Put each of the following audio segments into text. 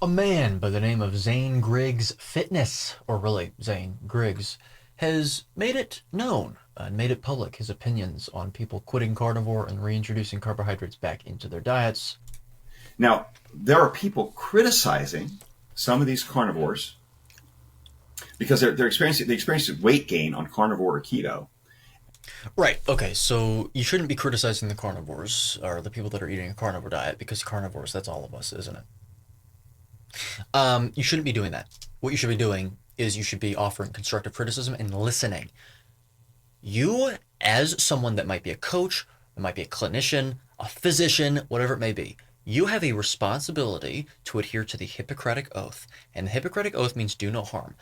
A man by the name of Zane Griggs Fitness, or really Zane Griggs, has made it known and made it public his opinions on people quitting carnivore and reintroducing carbohydrates back into their diets. Now, there are people criticizing some of these carnivores because they're experiencing weight gain on carnivore or keto. Right, okay, so you shouldn't be criticizing the carnivores or the people that are eating a carnivore diet because carnivores, that's all of us, isn't it? You shouldn't be doing that. What you should be doing is you should be offering constructive criticism and listening. You, as someone that might be a coach, that might be a clinician, a physician, whatever it may be, you have a responsibility to adhere to the Hippocratic Oath. And the Hippocratic Oath means do no harm.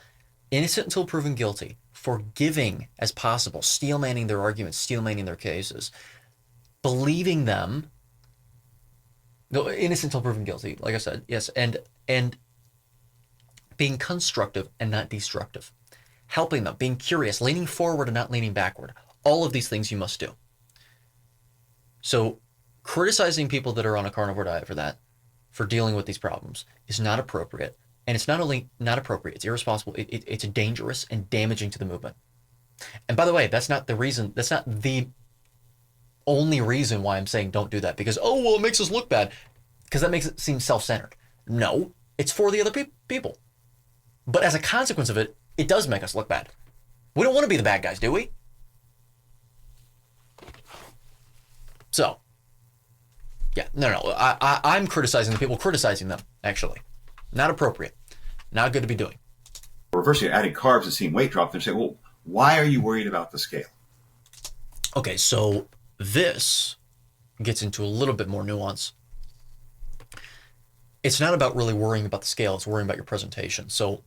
Innocent until proven guilty, forgiving as possible, steel manning their arguments, steel manning their cases, believing them, no, innocent until proven guilty, like I said, yes, and being constructive and not destructive, helping them, being curious, leaning forward and not leaning backward. All of these things you must do. So criticizing people that are on a carnivore diet for that, for dealing with these problems, is not appropriate. And it's not only not appropriate, it's irresponsible, it's dangerous and damaging to the movement. And by the way, that's not the only reason why I'm saying don't do that, because, oh, well, it makes us look bad, because that makes it seem self-centered. No, it's for the other people. But as a consequence of it, it does make us look bad. We don't want to be the bad guys, do we? So, yeah, no. I'm criticizing the people criticizing them, actually. Not appropriate. Not good to be doing. Reversing, adding carbs and seeing weight drop, they're saying, well, why are you worried about the scale? Okay, so this gets into a little bit more nuance. It's not about really worrying about the scale, it's worrying about your presentation. So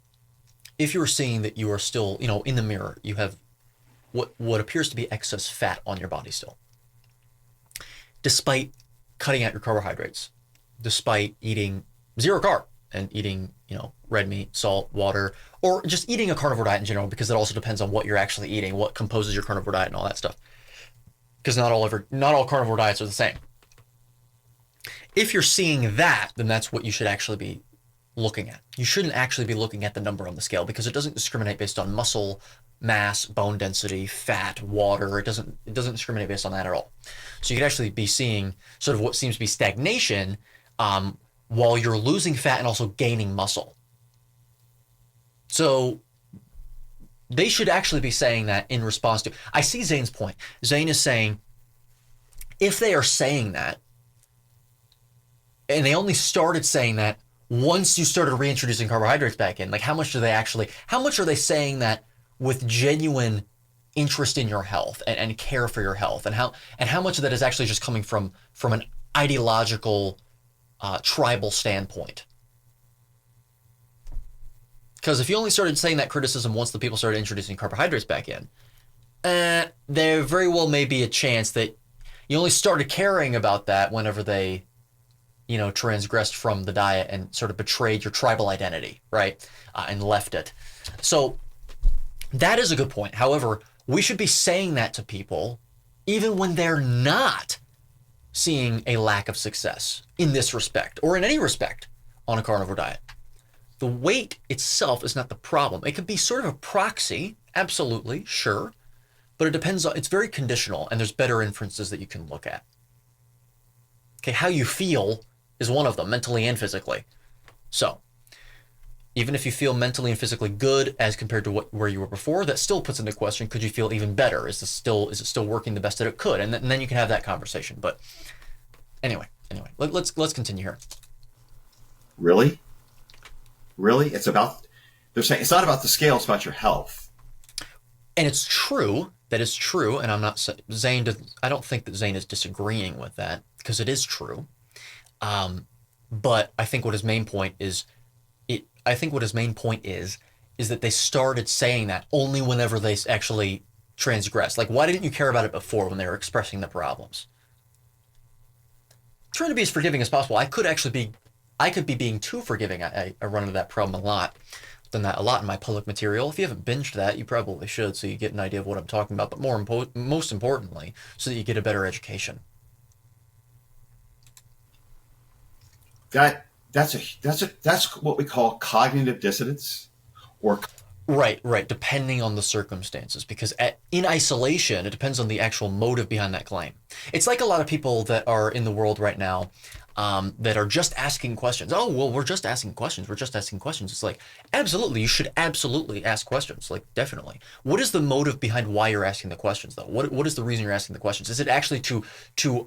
if you're seeing that you are still, in the mirror, you have what appears to be excess fat on your body still, despite cutting out your carbohydrates, despite eating zero carb and eating, red meat, salt, water, or just eating a carnivore diet in general, because it also depends on what you're actually eating, what composes your carnivore diet and all that stuff. Because not all carnivore diets are the same. If you're seeing that, then that's what you should actually be looking at. You shouldn't actually be looking at the number on the scale, because it doesn't discriminate based on muscle mass, bone density, fat, water. It doesn't discriminate based on that at all. So you could actually be seeing sort of what seems to be stagnation, while you're losing fat and also gaining muscle. So they should actually be saying that in response to, I see Zane's point. Zane is saying, if they are saying that, and they only started saying that once you started reintroducing carbohydrates back in, like how much are they saying that with genuine interest in your health and care for your health, and how much of that is actually just coming from an ideological, tribal standpoint? Because if you only started saying that criticism once the people started introducing carbohydrates back in, there very well may be a chance that you only started caring about that whenever they, transgressed from the diet and sort of betrayed your tribal identity, right? And left it. So that is a good point. However, we should be saying that to people even when they're not seeing a lack of success in this respect, or in any respect, on a carnivore diet. The weight itself is not the problem. It could be sort of a proxy, absolutely, sure, but it depends on, it's very conditional, and there's better inferences that you can look at. Okay, how you feel is one of them, mentally and physically. So, even if you feel mentally and physically good as compared to where you were before, that still puts into question, could you feel even better? Is it still working the best that it could? And then you can have that conversation. But anyway, let's continue here. Really? They're saying it's not about the scale, it's about your health. And it's true, that is true, and I'm not Zane. I don't think that Zane is disagreeing with that, because it is true. But I think what his main point is, is that they started saying that only whenever they actually transgressed. Like, why didn't you care about it before when they were expressing the problems? Trying to be as forgiving as possible. I could be being too forgiving. I run into that problem a lot. I've done that a lot in my public material. If you haven't binged that, you probably should, so you get an idea of what I'm talking about. But most importantly, so that you get a better education. That that's what we call cognitive dissonance, or Right. Depending on the circumstances, because in isolation, it depends on the actual motive behind that claim. It's like a lot of people that are in the world right now that are just asking questions. Oh, well, we're just asking questions. We're just asking questions. It's like, absolutely, you should absolutely ask questions. Like, definitely. What is the motive behind why you're asking the questions, though? What is the reason you're asking the questions? Is it actually to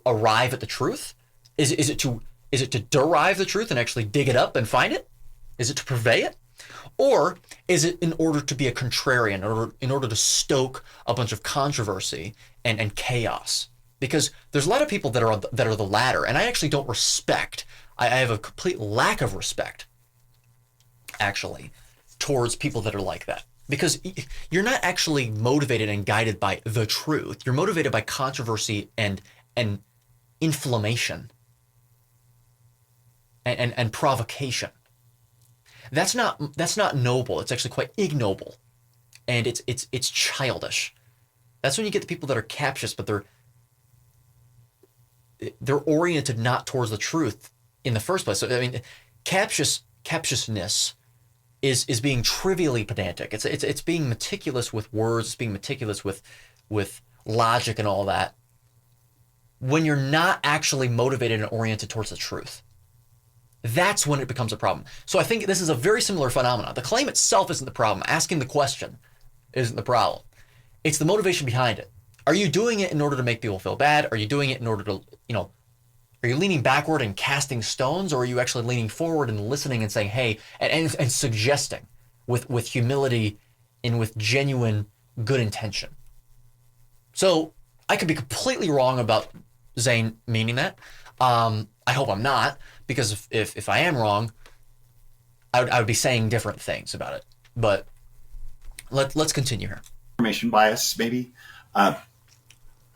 arrive at the truth? Is it to derive the truth and actually dig it up and find it? Is it to purvey it? Or is it in order to be a contrarian, or in order to stoke a bunch of controversy and chaos? Because there's a lot of people that are the latter, and I actually don't respect. I have a complete lack of respect, actually, towards people that are like that. Because you're not actually motivated and guided by the truth. You're motivated by controversy and inflammation and provocation. That's not noble. It's actually quite ignoble, and it's childish. That's when you get the people that are captious, but they're oriented not towards the truth in the first place. So I mean, captiousness is being trivially pedantic. It's being meticulous with words. It's being meticulous with logic and all that, when you're not actually motivated and oriented towards the truth. That's when it becomes a problem. So I think this is a very similar phenomenon. The claim itself isn't the problem. Asking the question isn't the problem. It's the motivation behind it. Are you doing it in order to make people feel bad? Are you doing it in order to, are you leaning backward and casting stones? Or are you actually leaning forward and listening and saying, hey, and suggesting with humility and with genuine good intention? So I could be completely wrong about Zane meaning that. I hope I'm not, because if I am wrong, I would be saying different things about it. But let's continue here. Information bias, maybe.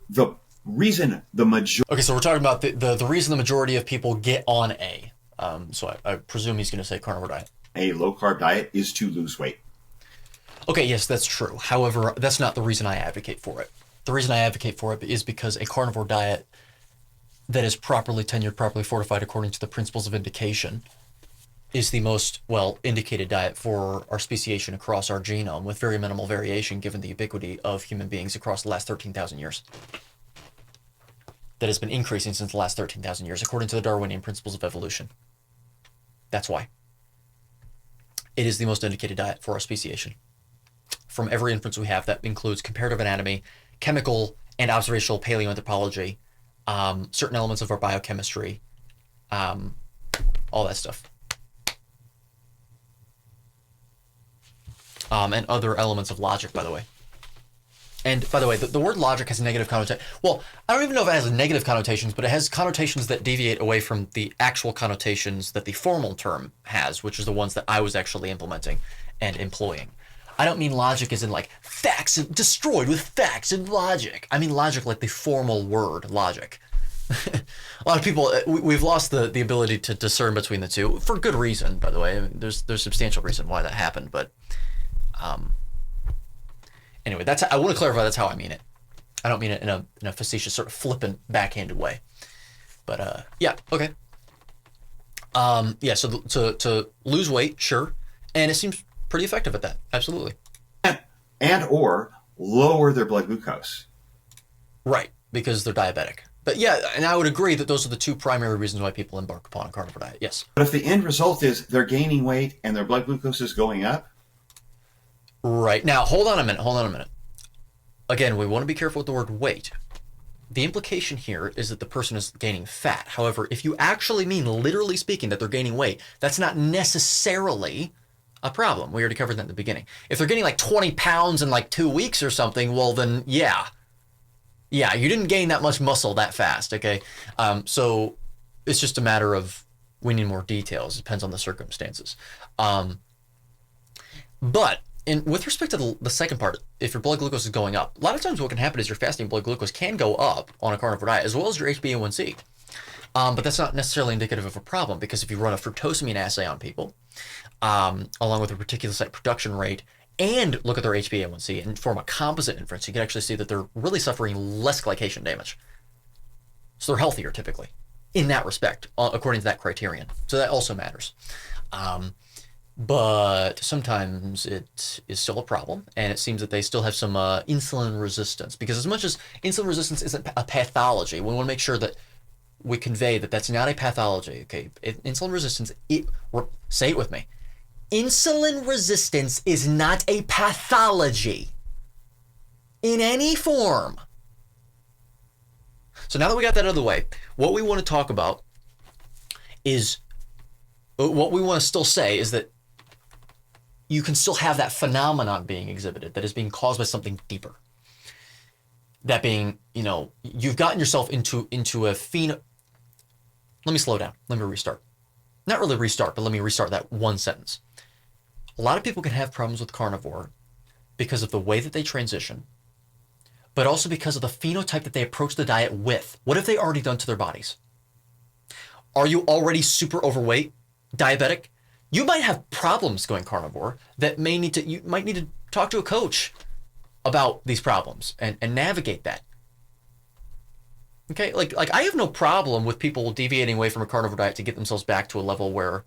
The reason the majority... Okay, so we're talking about the reason the majority of people get on a... so I presume he's going to say carnivore diet. A low-carb diet is to lose weight. Okay, yes, that's true. However, that's not the reason I advocate for it. The reason I advocate for it is because a carnivore diet that is properly tenured, properly fortified according to the principles of indication is the most indicated diet for our speciation across our genome, with very minimal variation given the ubiquity of human beings across the last 13,000 years. That has been increasing since the last 13,000 years according to the Darwinian principles of evolution. That's why. It is the most indicated diet for our speciation. From every inference we have, that includes comparative anatomy, chemical and observational paleoanthropology, certain elements of our biochemistry, all that stuff. And other elements of logic, by the way. And by the way, the word logic has a negative connotation. Well, I don't even know if it has negative connotations, but it has connotations that deviate away from the actual connotations that the formal term has, which is the ones that I was actually implementing and employing. I don't mean logic as in like facts and destroyed with facts and logic. I mean logic like the formal word logic. A lot of people, we've lost the ability to discern between the two, for good reason, by the way. I mean, there's substantial reason why that happened, but anyway, I want to clarify that's how I mean it. I don't mean it in a facetious, sort of flippant, backhanded way. But yeah, okay. Yeah, so to lose weight, sure, and it seems pretty effective at that. Absolutely. And or lower their blood glucose. Right, because they're diabetic. But yeah, and I would agree that those are the two primary reasons why people embark upon a carnivore diet. Yes. But if the end result is they're gaining weight and their blood glucose is going up. Right. Now, hold on a minute. Again, we want to be careful with the word weight. The implication here is that the person is gaining fat. However, if you actually mean, literally speaking, that they're gaining weight, that's not necessarily a problem. We already covered that in the beginning. If they're getting like 20 pounds in like 2 weeks or something, well then, yeah, you didn't gain that much muscle that fast, okay? So it's just a matter of, we need more details. It depends on the circumstances. But with respect to the second part, if your blood glucose is going up, a lot of times what can happen is your fasting blood glucose can go up on a carnivore diet, as well as your HbA1c. But that's not necessarily indicative of a problem, because if you run a fructosamine assay on people, along with a reticulocyte production rate, and look at their HbA1c and form a composite inference, you can actually see that they're really suffering less glycation damage. So they're healthier typically. in that respect, according to that criterion. So that also matters. Um, but sometimes it is still a problem, and it seems that they still have some insulin resistance. Because as much as insulin resistance isn't a pathology, we want to make sure that we convey that that's not a pathology. Okay, insulin resistance. Say it with me. Insulin resistance is not a pathology in any form. So now that we got that out of the way, what we want to talk about is what we want to still say is that you can still have that phenomenon being exhibited that is being caused by something deeper. That being, you've gotten yourself into a pheno. Let me slow down. Let me restart. Not really restart, but let me restart that one sentence. A lot of people can have problems with carnivore because of the way that they transition, but also because of the phenotype that they approach the diet with. What have they already done to their bodies? Are you already super overweight, diabetic? You might have problems going carnivore that you might need to talk to a coach about these problems and navigate that. Okay, like I have no problem with people deviating away from a carnivore diet to get themselves back to a level where,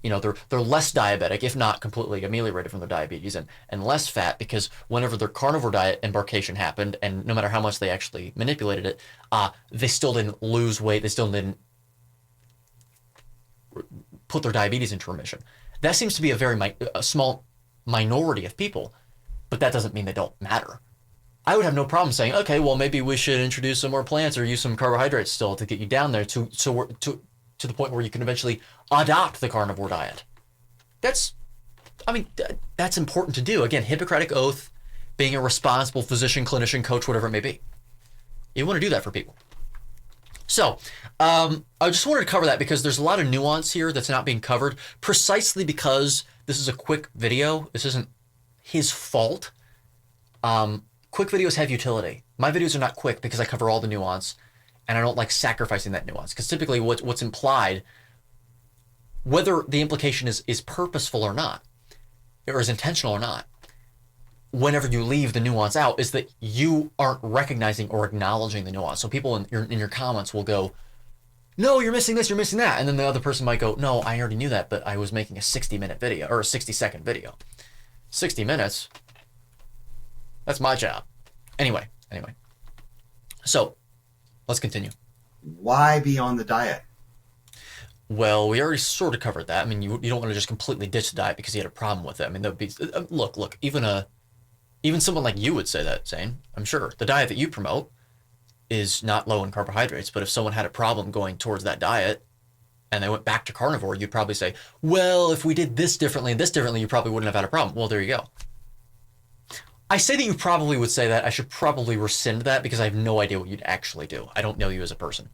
they're less diabetic, if not completely ameliorated from their diabetes, and less fat, because whenever their carnivore diet embarkation happened, and no matter how much they actually manipulated it, they still didn't lose weight, they still didn't put their diabetes into remission. That seems to be a small minority of people, but that doesn't mean they don't matter. I would have no problem saying, okay, well, maybe we should introduce some more plants or use some carbohydrates still to get you down there to the point where you can eventually adopt the carnivore diet. That's important to do. Again, Hippocratic Oath, being a responsible physician, clinician, coach, whatever it may be. You want to do that for people. So, I just wanted to cover that because there's a lot of nuance here that's not being covered, precisely because this is a quick video. This isn't his fault. Quick videos have utility. My videos are not quick because I cover all the nuance, and I don't like sacrificing that nuance, because typically what's implied, whether the implication is purposeful or not, or is intentional or not, whenever you leave the nuance out, is that you aren't recognizing or acknowledging the nuance. So people in your comments will go, no, you're missing this, you're missing that. And then the other person might go, no, I already knew that, but I was making a 60-minute video or a 60-second video. 60 minutes? That's my job. Anyway. So let's continue. Why be on the diet? Well, we already sort of covered that. I mean, you don't want to just completely ditch the diet because you had a problem with it. I mean, that would be, look, even someone like you would say that, Zane. I'm sure the diet that you promote is not low in carbohydrates, but if someone had a problem going towards that diet and they went back to carnivore, you'd probably say, well, if we did this differently and this differently, you probably wouldn't have had a problem. Well, there you go. I say that you probably would say that. I should probably rescind that because I have no idea what you'd actually do. I don't know you as a person.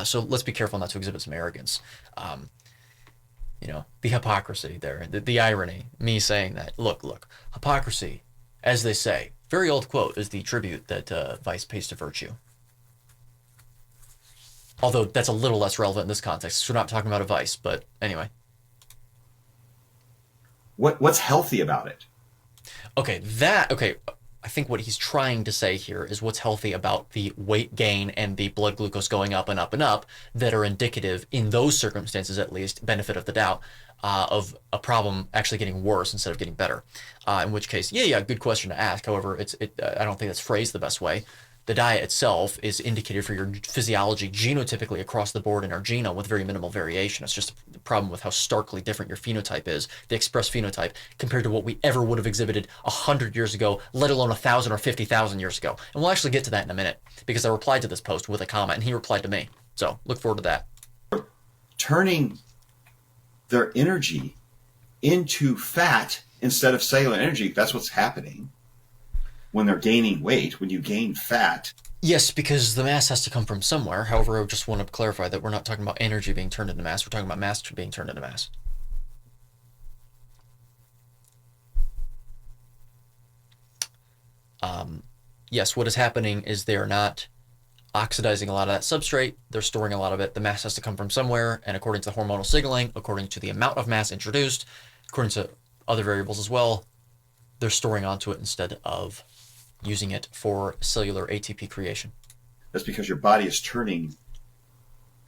So let's be careful not to exhibit some arrogance. The hypocrisy there, the irony, me saying that. Look, hypocrisy, as they say, very old quote, is the tribute that vice pays to virtue. Although that's a little less relevant in this context. We're not talking about a vice, but anyway. What's healthy about it? Okay, I think what he's trying to say here is what's healthy about the weight gain and the blood glucose going up and up and up that are indicative, in those circumstances at least, benefit of the doubt, of a problem actually getting worse instead of getting better. In which case, yeah, good question to ask. However, I don't think that's phrased the best way. The diet itself is indicated for your physiology genotypically across the board in our genome with very minimal variation. It's just the problem with how starkly different your phenotype is, the expressed phenotype, compared to what we ever would have exhibited 100 years ago, let alone 1,000 or 50,000 years ago. And we'll actually get to that in a minute because I replied to this post with a comment and he replied to me. So look forward to that. Turning their energy into fat instead of cellular energy, that's what's happening. When they're gaining weight, when you gain fat. Yes, because the mass has to come from somewhere. However, I just want to clarify that we're not talking about energy being turned into mass. We're talking about mass being turned into mass. Yes, what is happening is they're not oxidizing a lot of that substrate. They're storing a lot of it. The mass has to come from somewhere. And according to the hormonal signaling, according to the amount of mass introduced, according to other variables as well, they're storing onto it instead of using it for cellular ATP creation. That's because your body is turning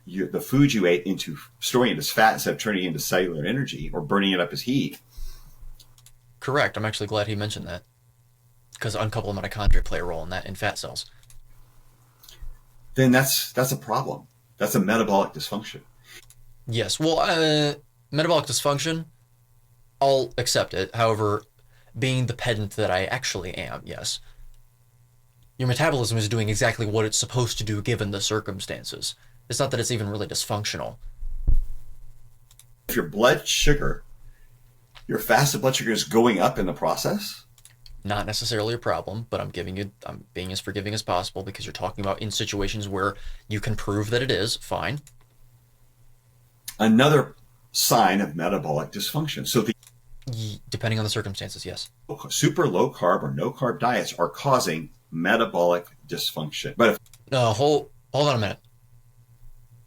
the food you ate into storing it as fat instead of turning it into cellular energy or burning it up as heat. Correct. I'm actually glad he mentioned that, because uncoupled mitochondria play a role in that in fat cells. Then that's a problem. That's a metabolic dysfunction. Yes. Well, metabolic dysfunction, I'll accept it. However, being the pedant that I actually am, yes. Your metabolism is doing exactly what it's supposed to do given the circumstances. It's not that it's even really dysfunctional. If your blood sugar, your fasted blood sugar is going up in the process, Not necessarily a problem, but I'm being as forgiving as possible because you're talking about in situations where you can prove that it is, fine. another sign of metabolic dysfunction. So the Depending on the circumstances, yes. super low carb or no carb diets are causing metabolic dysfunction. But if No, hold on a minute.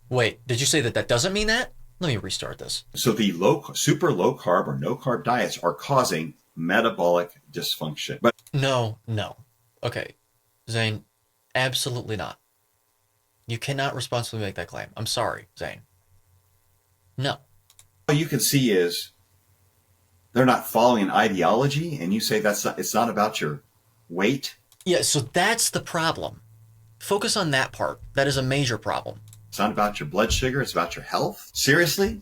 Wait, did you say that that doesn't mean that? Let me restart this. so the super low carb or no carb diets are causing metabolic dysfunction. But No. Okay, Zane, absolutely not. You cannot responsibly make that claim. I'm sorry, Zane. No. all you can see is they're not following an ideology, and you say it's not about your weight. Yeah, so that's the problem. Focus on that part. That is a major problem. It's not about your blood sugar. It's about your health. Seriously,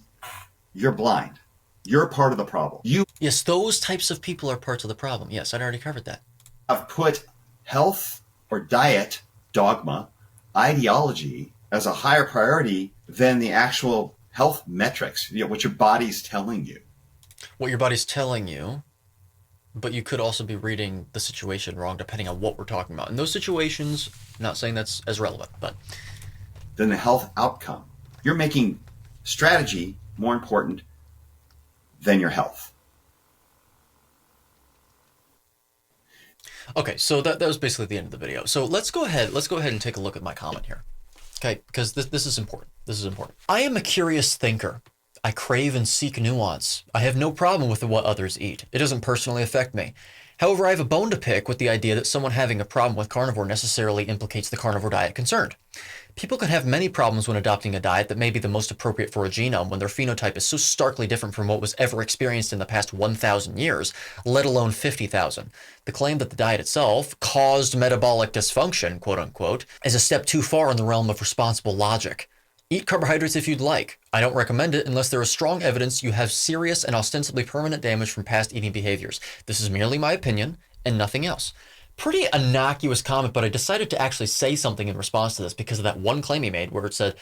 you're blind. You're part of the problem. You Yes, those types of people are parts of the problem. Yes, I'd already covered that. have put health or diet dogma, ideology as a higher priority than the actual health metrics, what your body's telling you. What your body's telling you, but you could also be reading the situation wrong depending on what we're talking about. In those situations, not saying that's as relevant, but Than the health outcome. You're making strategy more important than your health. okay, so that was basically the end of the video. So let's go ahead and take a look at my comment here. Okay, because this is important. This is important. I am a curious thinker. I crave and seek nuance. I have no problem with what others eat. It doesn't personally affect me. However, I have a bone to pick with the idea that someone having a problem with carnivore necessarily implicates the carnivore diet concerned. People can have many problems when adopting a diet that may be the most appropriate for a genome when their phenotype is so starkly different from what was ever experienced in the past 1,000 years, let alone 50,000. The claim that the diet itself caused metabolic dysfunction, quote unquote, is a step too far in the realm of responsible logic. Eat carbohydrates if you'd like. I don't recommend it unless there is strong evidence you have serious and ostensibly permanent damage from past eating behaviors. This is merely my opinion and nothing else. Pretty innocuous comment, but I decided to actually say something in response to this because of that one claim he made where it said,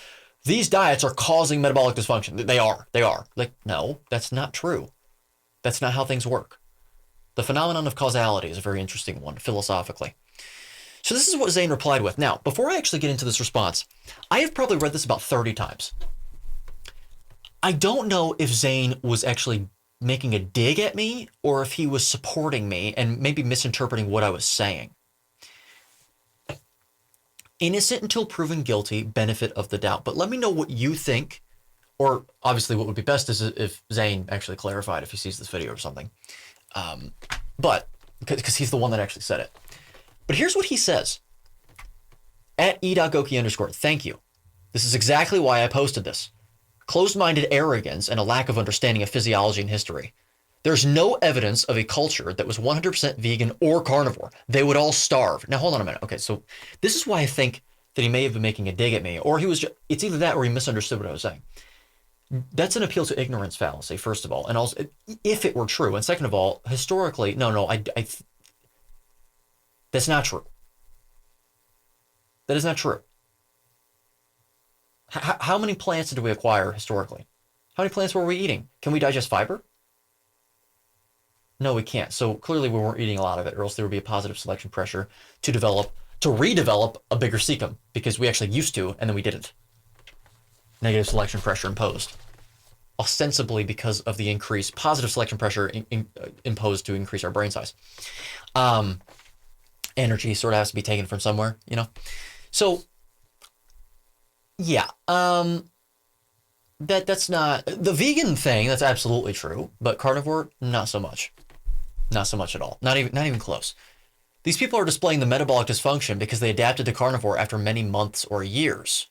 these diets are causing metabolic dysfunction. They are. Like, no, that's not true. That's not how things work. The phenomenon of causality is a very interesting one, philosophically. So this is what Zane replied with. Now, before I actually get into this response, I have probably read this about 30 times. I don't know if Zane was actually making a dig at me or if he was supporting me and maybe misinterpreting what I was saying. Innocent until proven guilty, benefit of the doubt. But let me know what you think, or obviously what would be best is if Zane actually clarified if he sees this video or something. But because he's the one that actually said it. But here's what he says. At e.goki_, thank you. This is exactly why I posted this. Closed-minded arrogance and a lack of understanding of physiology and history. There's no evidence of a culture that was 100% vegan or carnivore. They would all starve. Now, hold on a minute. Okay, so this is why I think that he may have been making a dig at me, or he was just, it's either that or he misunderstood what I was saying. That's an appeal to ignorance fallacy, first of all, and also, if it were true, and second of all, historically, that's not true. That is not true. How many plants did we acquire historically? How many plants were we eating? Can we digest fiber? No, we can't. So clearly we weren't eating a lot of it, or else there would be a positive selection pressure to redevelop a bigger cecum, because we actually used to, and then we didn't. Negative selection pressure imposed. Ostensibly because of the increased positive selection pressure imposed to increase our brain size. Energy sort of has to be taken from somewhere, you know? So, yeah, that's not, the vegan thing, that's absolutely true, but carnivore, not so much. Not so much at all. Not even close. These people are displaying the metabolic dysfunction because they adapted to carnivore after many months or years.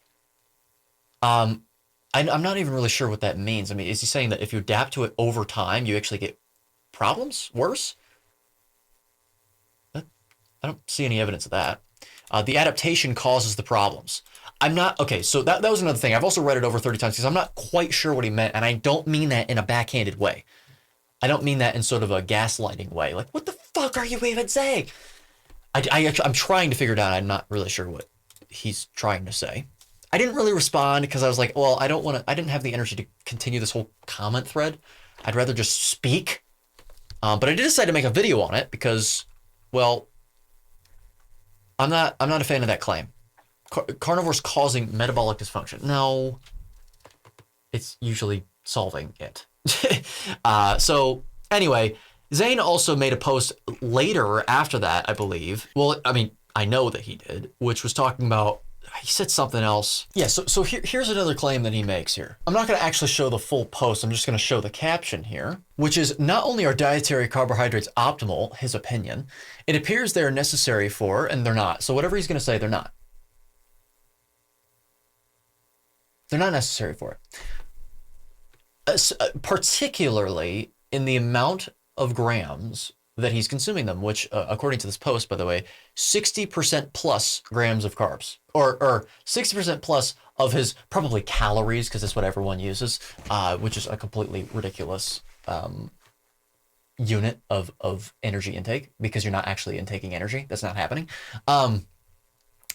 I'm not even really sure what that means. I mean, is he saying that if you adapt to it over time, you actually get problems worse? I don't see any evidence of that. The adaptation causes the problems. I'm not, okay, so that was another thing. I've also read it over 30 times because I'm not quite sure what he meant, and I don't mean that in a backhanded way. I don't mean that in sort of a gaslighting way. Like, what the fuck are you even saying? I'm trying to figure it out. I'm not really sure what he's trying to say. I didn't really respond because I was like, well, I didn't have the energy to continue this whole comment thread. I'd rather just speak. But I did decide to make a video on it because, well, I'm not a fan of that claim. Carnivores causing metabolic dysfunction. No, it's usually solving it. So anyway, Zane also made a post later after that, I believe. Well, I mean, I know that he did, which was talking about, he said something else. Yeah, so here's another claim that he makes here. I'm not going to actually show the full post. I'm just going to show the caption here, which is, not only are dietary carbohydrates optimal, his opinion, it appears they're necessary for, and they're not. So whatever he's going to say, they're not. They're not necessary for it. Particularly in the amount of grams that he's consuming them, which, according to this post, by the way, 60% plus grams of carbs, or 60% plus of his probably calories, because that's what everyone uses, which is a completely ridiculous unit of energy intake, because you're not actually intaking energy. That's not happening.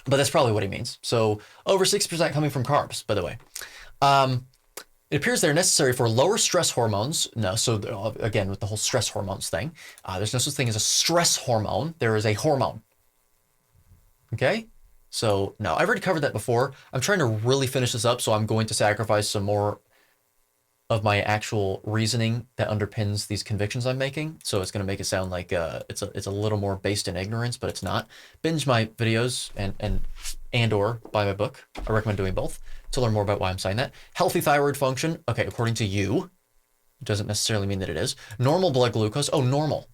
But that's probably what he means. So over 6% coming from carbs, by the way. It appears they're necessary for lower stress hormones. No, so again, with the whole stress hormones thing, there's no such thing as a stress hormone. There is a hormone. Okay? So, no, I've already covered that before. I'm trying to really finish this up, so I'm going to sacrifice some more of my actual reasoning that underpins these convictions I'm making. So it's going to make it sound like it's a little more based in ignorance, but it's not. Binge my videos and or buy my book. I recommend doing both to learn more about why I'm saying that. Healthy thyroid function. Okay, according to you, it doesn't necessarily mean that it is. Normal blood glucose. Oh, normal.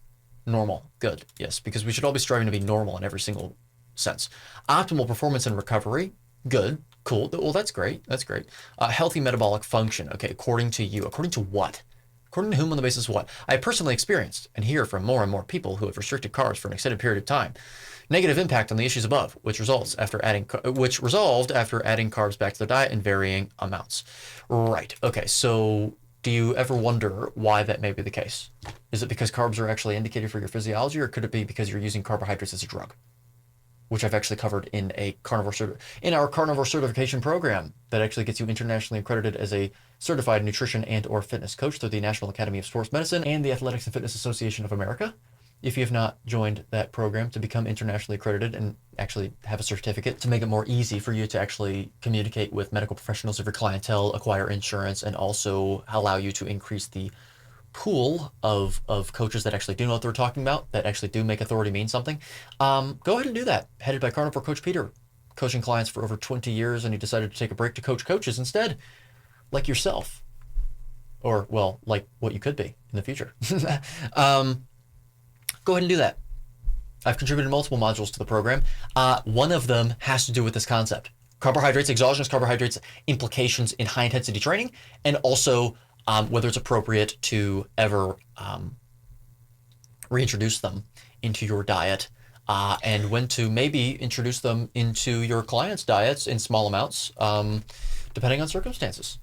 Normal. Good. Yes, because we should all be striving to be normal in every single sense. Optimal performance and recovery. Good. Cool. Well, that's great. That's great. Healthy metabolic function. Okay, according to you. According to what? According to whom, on the basis of what? I personally experienced and hear from more and more people who have restricted carbs for an extended period of time. Negative impact on the issues above, which resolved after adding carbs back to their diet in varying amounts. Right. Okay. So do you ever wonder why that may be the case? Is it because carbs are actually indicated for your physiology, or could it be because you're using carbohydrates as a drug? Which I've actually covered in our carnivore certification program that actually gets you internationally accredited as a certified nutrition and or fitness coach through the National Academy of Sports Medicine and the Athletics and Fitness Association of America. If you have not joined that program to become internationally accredited and actually have a certificate to make it more easy for you to actually communicate with medical professionals of your clientele, acquire insurance, and also allow you to increase the pool of coaches that actually do know what they're talking about, that actually do make authority mean something, go ahead and do that. Headed by Carnivore Coach Peter, coaching clients for over 20 years, and he decided to take a break to coach coaches instead, like yourself. Or, well, like what you could be in the future. Go ahead and do that. I've contributed multiple modules to the program. One of them has to do with this concept. Carbohydrates, exogenous carbohydrates, implications in high-intensity training, and also whether it's appropriate to ever reintroduce them into your diet, and when to maybe introduce them into your clients' diets in small amounts, depending on circumstances.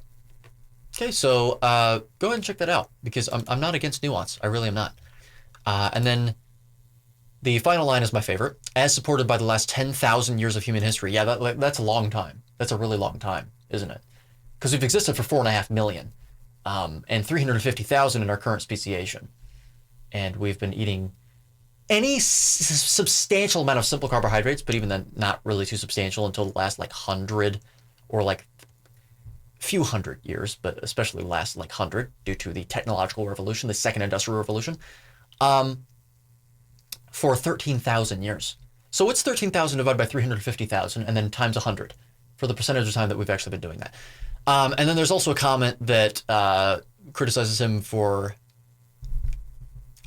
Okay, so go ahead and check that out, because I'm not against nuance. I really am not. And then the final line is my favorite. As supported by the last 10,000 years of human history. Yeah, that's a long time. That's a really long time, isn't it? Because we've existed for 4.5 million. And 350,000 in our current speciation. And we've been eating any substantial amount of simple carbohydrates, but even then not really too substantial until the last 100 or few hundred years, but especially the last 100 due to the technological revolution, the second industrial revolution, for 13,000 years. So what's 13,000 divided by 350,000 and then times 100 for the percentage of time that we've actually been doing that? And then there's also a comment that criticizes him for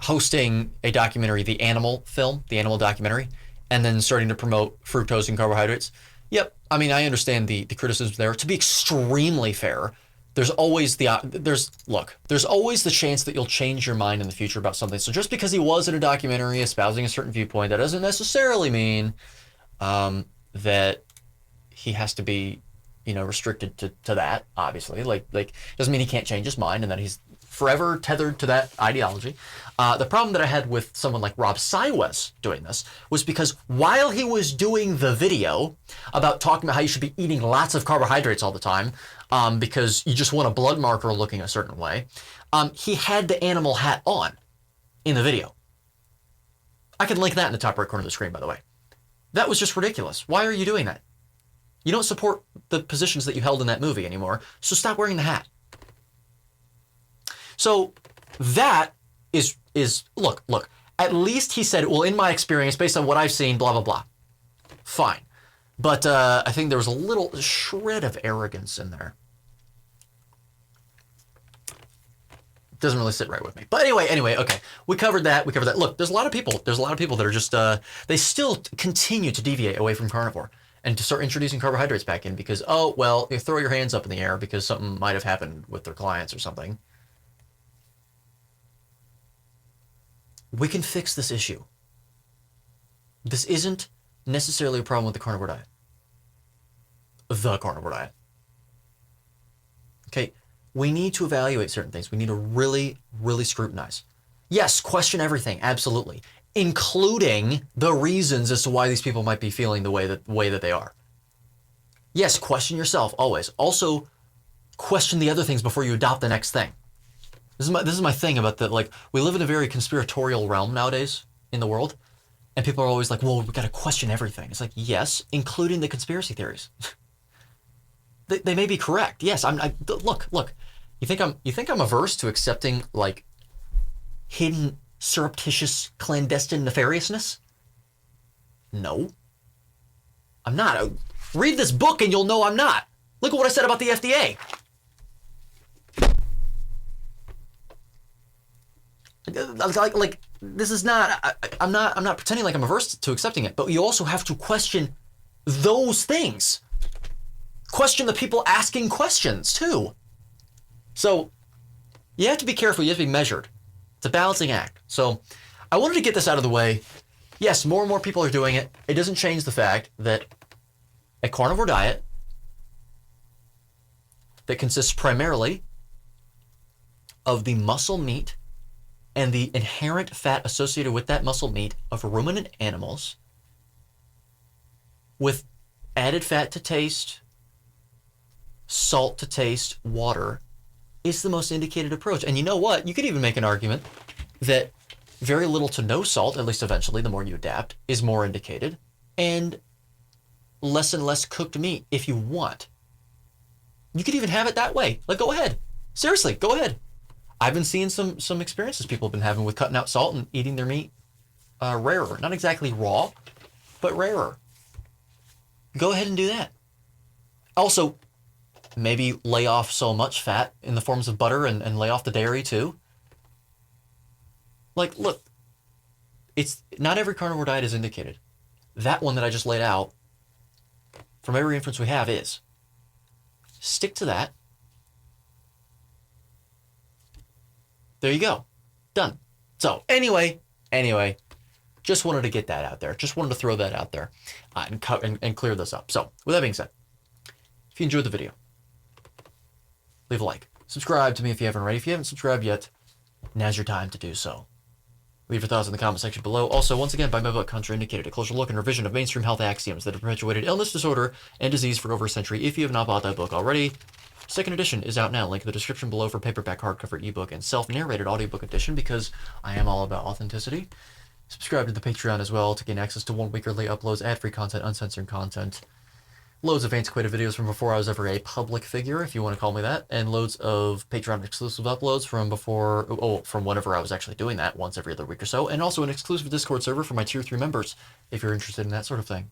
hosting a documentary, the Animal film, the Animal documentary, and then starting to promote fructose and carbohydrates. Yep, I mean, I understand the criticisms there. To be extremely fair, there's always there's always the chance that you'll change your mind in the future about something. So just because he was in a documentary espousing a certain viewpoint, that doesn't necessarily mean that he has to be, restricted to that. Obviously, like doesn't mean he can't change his mind and that he's forever tethered to that ideology. The problem that I had with someone like Rob Sywes doing this was because while he was doing the video about talking about how you should be eating lots of carbohydrates all the time because you just want a blood marker looking a certain way, he had the animal hat on in the video. I can link that in the top right corner of the screen, by the way. That was just ridiculous. Why are you doing that? You don't support the positions that you held in that movie anymore, so stop wearing the hat. So that is look, at least he said, well, in my experience, based on what I've seen, blah, blah, blah. Fine. But I think there was a little shred of arrogance in there. Doesn't really sit right with me. But anyway, okay. We covered that. Look, there's a lot of people that are just, they still continue to deviate away from carnivore and to start introducing carbohydrates back in because, oh, well, you throw your hands up in the air because something might have happened with their clients or something. We can fix this issue. This isn't necessarily a problem with the carnivore diet. The carnivore diet. Okay, we need to evaluate certain things. We need to really, really scrutinize. Yes, question everything, absolutely, including the reasons as to why these people might be feeling the way that they are. Yes, question yourself, always. Also, question the other things before you adopt the next thing. This is my thing about we live in a very conspiratorial realm nowadays in the world, and people are always like, well, we got to question everything. It's like, yes, including the conspiracy theories. they may be correct. Yes, look. You think I'm averse to accepting like hidden, surreptitious, clandestine nefariousness? No, I'm not. Read this book and you'll know I'm not. Look at what I said about the FDA. Like this is not. I'm not pretending like I'm averse to accepting it, but you also have to question those things. Question the people asking questions too. So you have to be careful. You have to be measured. It's a balancing act. So I wanted to get this out of the way. Yes, more and more people are doing it. It doesn't change the fact that a carnivore diet that consists primarily of the muscle meat and the inherent fat associated with that muscle meat of ruminant animals with added fat to taste, salt to taste, water, is the most indicated approach. And you know what? You could even make an argument that very little to no salt, at least eventually, the more you adapt, is more indicated, and and less cooked meat if you want. You could even have it that way. Like, go ahead. Seriously, go ahead. I've been seeing some experiences people have been having with cutting out salt and eating their meat rarer. Not exactly raw, but rarer. Go ahead and do that. Also, maybe lay off so much fat in the forms of butter and lay off the dairy too. Like, look, it's not every carnivore diet is indicated. That one that I just laid out, from every inference we have, is. Stick to that. There you go. Done. So anyway, just wanted to get that out there. Just wanted to throw that out there and clear this up. So with that being said, if you enjoyed the video, leave a like. Subscribe to me if you haven't already. If you haven't subscribed yet, now's your time to do so. Leave your thoughts in the comment section below. Also, once again, by my book, Contrainidicated, a closer look and revision of mainstream health axioms that have perpetuated illness, disorder, and disease for over a century. If you have not bought that book already, second edition is out now. Link in the description below for paperback, hardcover, ebook, and self-narrated audiobook edition, because I am all about authenticity. Subscribe to the Patreon as well to gain access to 1 week early uploads, ad-free content, uncensored content, loads of antiquated videos from before I was ever a public figure, if you want to call me that, and loads of Patreon exclusive uploads from whenever I was actually doing that, once every other week or so, and also an exclusive Discord server for my Tier 3 members, if you're interested in that sort of thing.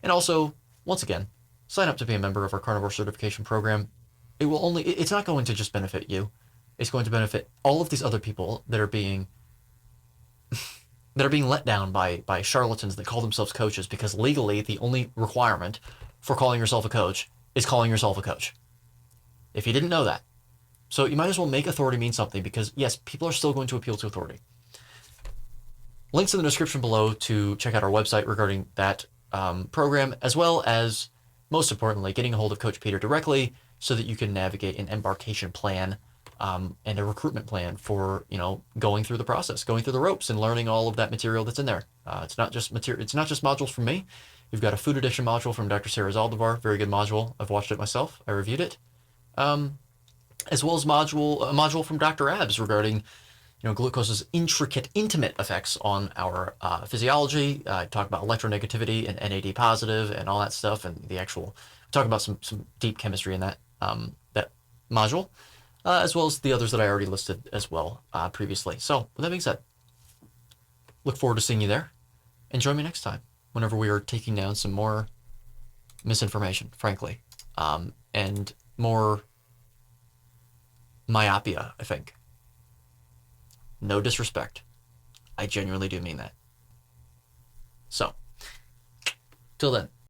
And also, once again, sign up to be a member of our Carnivore Certification Program. It's not going to just benefit you. It's going to benefit all of these other people that are being let down by charlatans that call themselves coaches, because legally the only requirement for calling yourself a coach is calling yourself a coach. If you didn't know that. So you might as well make authority mean something, because yes, people are still going to appeal to authority. Links in the description below to check out our website regarding that program, as well as, most importantly, getting a hold of Coach Peter directly so that you can navigate an embarkation plan and a recruitment plan for, going through the process, going through the ropes and learning all of that material that's in there. It's not just modules from me. We've got a food edition module from Dr. Sarah Zaldivar, very good module. I've watched it myself. I reviewed it. As well as a module from Dr. Abs regarding glucose's intimate effects on our physiology. Talk about electronegativity and NAD positive and all that stuff, and talk about some deep chemistry in that module, as well as the others that I already listed as well previously. So with that being said, look forward to seeing you there, and join me next time whenever we are taking down some more misinformation, frankly, and more myopia, I think. No disrespect. I genuinely do mean that. So, till then.